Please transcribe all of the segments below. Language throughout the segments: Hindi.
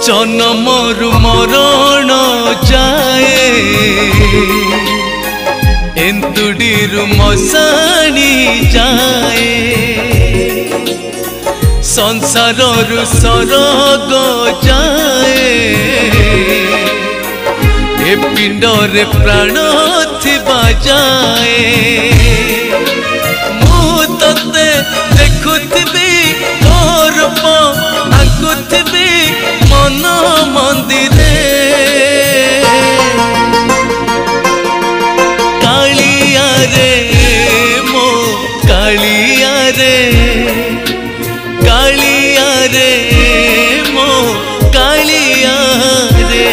जन्मरु मरण जाए एंतुडीरु मसाणी जाए संसाररु सरग जाए ए पिंडरे प्राण थिबा जाए मु तते देखुथिबी तोर आंकुथिबी मन मंदिरे कालिया रे मो कालिया रे कालिया रे मो कालिया रे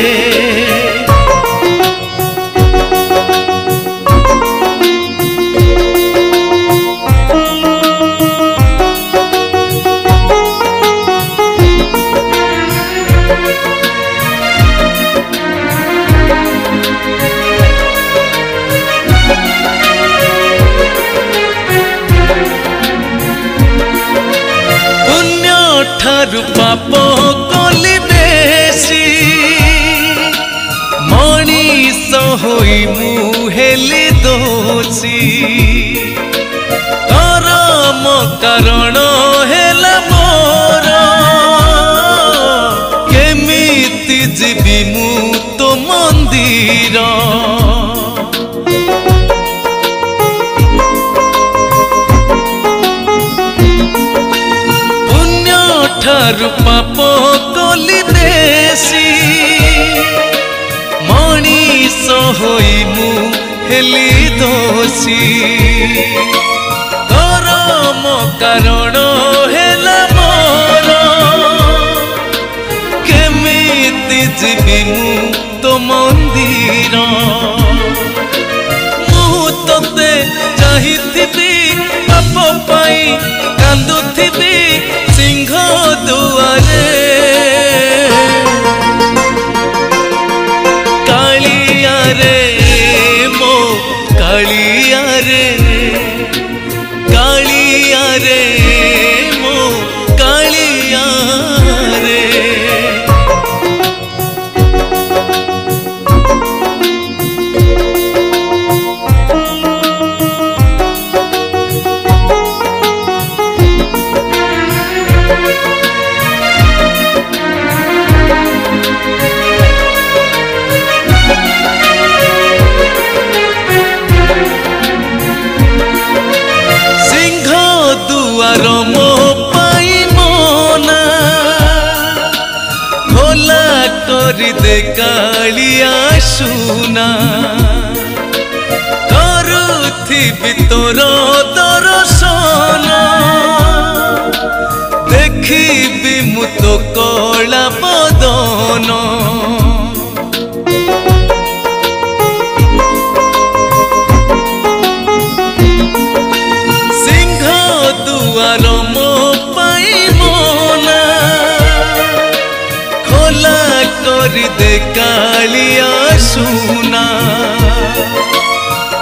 पाप कली बेसी मनीष होई मुहेली दोषी करम कारण हेला मोर केमिति जीवी मु तो मंदिर पाप कली बेसी मनीष होई मु हेली दोषी करम कारण हेला मोर केमिति जीवी मु तो मंदिर मु तते चाहिथिबी पाप पाई कांदुथिबी सिंह दुआरे कालिया रे मो कालिया रे कालिया रे मो कालिया रे मो पाई मोना खोला कर दे कालिया सुना करुथिबी तोर दर्शन देखिबी मु तो कला बदन मो पाई मोना खोला कर दे कालिया सुना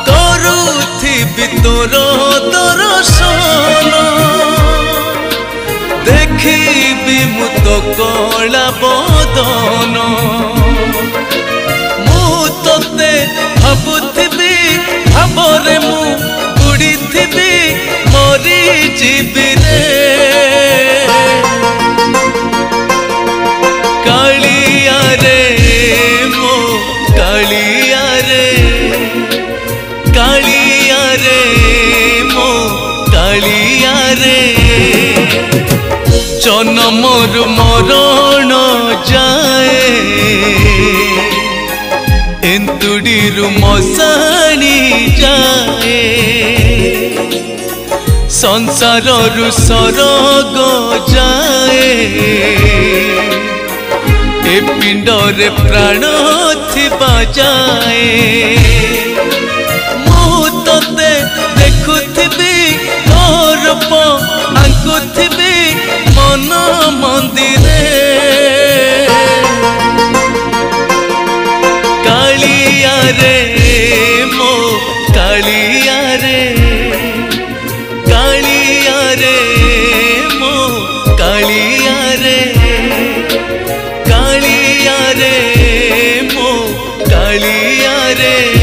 करुथिबी तोर दर्शन देखिबी मु तो कला बदन मु तते भाबुथिबी भाबरे मु बुड़ीथिबी मरी जीवी रे कालिया रे मो कालिया रे कालिया रे मो कालिया रे जन्मरु मरण जाए एंतुडीरु मसाणी जाए संसाररु सरग जाए ए पिंडरे प्राण थिबा जाए मु तोते देखुथिबी तोर आंकुथिबी मन मंदिरे कालिया रे मो कालिया रे कालिया रे मो कालिया रे कालिया रे मो कालिया रे।